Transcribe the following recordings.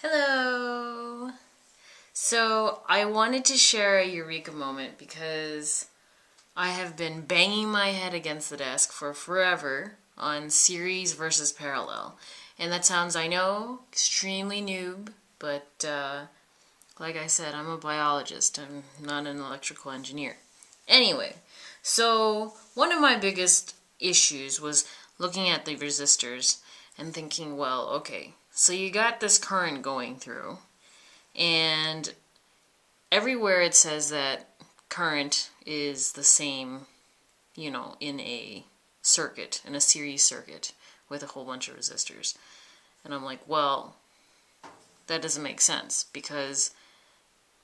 Hello! So I wanted to share a Eureka moment because I have been banging my head against the desk for forever on series versus parallel. And that sounds, I know, extremely noob, but like I said, I'm a biologist. I'm not an electrical engineer. Anyway, so one of my biggest issues was looking at the resistors and thinking, well, okay, so you got this current going through, and everywhere it says that current is the same, in a circuit, in a series circuit with a whole bunch of resistors. And I'm like, well, that doesn't make sense because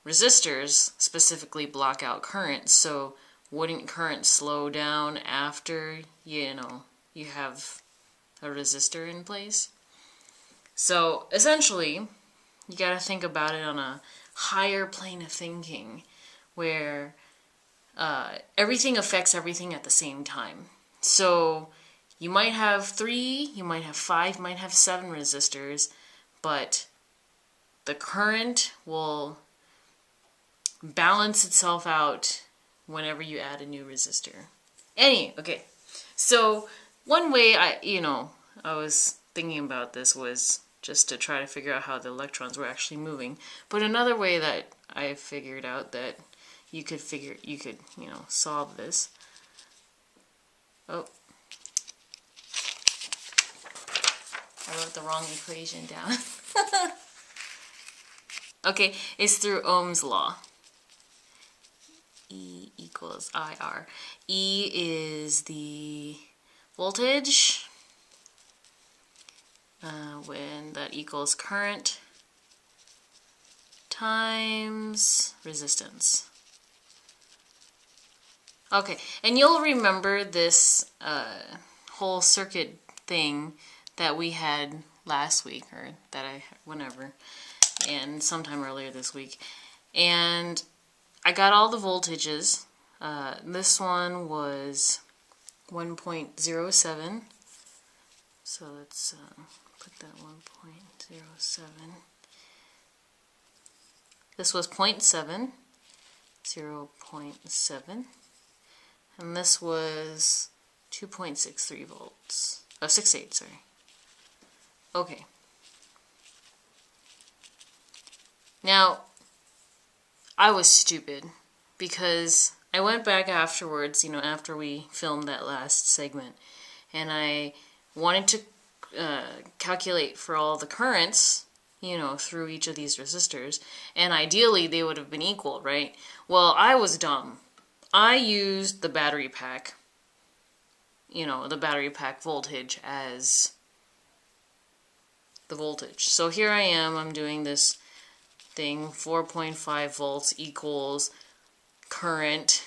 resistors specifically block out current, so wouldn't current slow down after, you have a resistor in place? So essentially, you gotta think about it on a higher plane of thinking where everything affects everything at the same time. So you might have 3, you might have 5, you might have 7 resistors, but the current will balance itself out whenever you add a new resistor. Okay. So one way I was thinking about this was just to try to figure out how the electrons were actually moving. But another way that I figured out that you could solve this. Oh. I wrote the wrong equation down. Okay, it's through Ohm's Law. E equals IR. E is the voltage, when that equals current times resistance. Okay, and you'll remember this whole circuit thing that we had last week, or whenever, and sometime earlier this week. And I got all the voltages. This one was 1.07. So let's put that 1.07. This was 0.7, 0.7. And this was 2.63 volts. Oh, 68, sorry. Okay. Now, I was stupid because I went back afterwards, after we filmed that last segment, and I wanted to calculate for all the currents, through each of these resistors, and ideally they would have been equal, right? Well, I was dumb. I used the battery pack, the battery pack voltage as the voltage. So here I am, I'm doing this thing, 4.5 volts equals current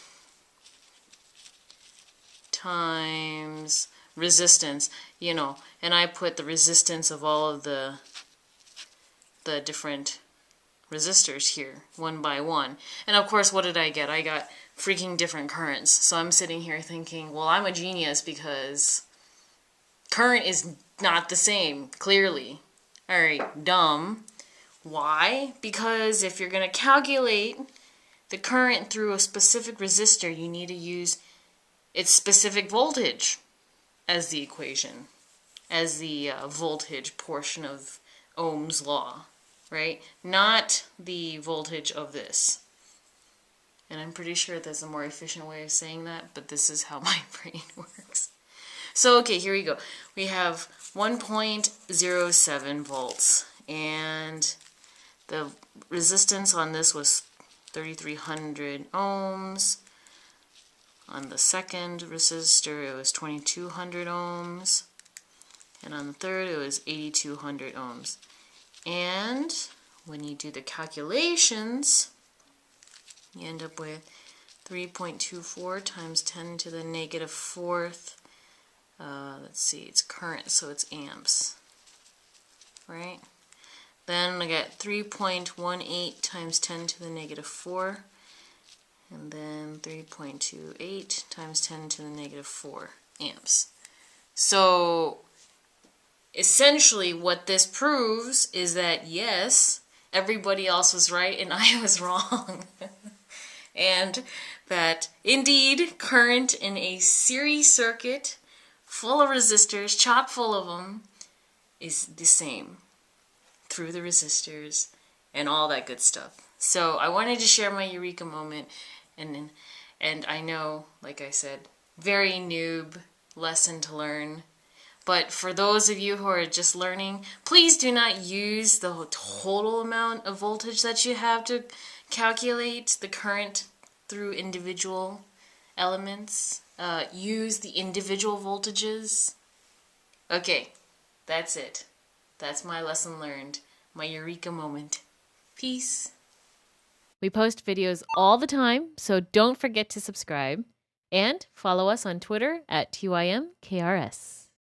times resistance, and I put the resistance of all of the different resistors here, one by one. And of course, what did I get? I got freaking different currents. So I'm sitting here thinking, well, I'm a genius because current is not the same, clearly. Alright, dumb. Why? Because if you're going to calculate the current through a specific resistor, you need to use its specific voltage as the equation, as the voltage portion of Ohm's Law, right? Not the voltage of this. And I'm pretty sure there's a more efficient way of saying that, but this is how my brain works. So, okay, here we go. We have 1.07 volts, and the resistance on this was 3,300 ohms. On the second resistor, it was 2,200 ohms. And on the third, it was 8,200 ohms. And when you do the calculations, you end up with 3.24 times 10 to the negative fourth. Let's see, it's current, so it's amps, right? Then I get 3.18 times 10 to the negative 4, and then 3.28 times 10 to the negative 4 amps. So essentially what this proves is that yes, everybody else was right and I was wrong. And that indeed current in a series circuit full of resistors, chock full of them, is the same through the resistors and all that good stuff. So I wanted to share my Eureka moment, and I know, like I said, very noob lesson to learn. But for those of you who are just learning, please do not use the total amount of voltage that you have to calculate the current through individual elements. Use the individual voltages. Okay, that's it. That's my lesson learned, my Eureka moment. Peace. We post videos all the time, so don't forget to subscribe. And follow us on Twitter at tymkrs.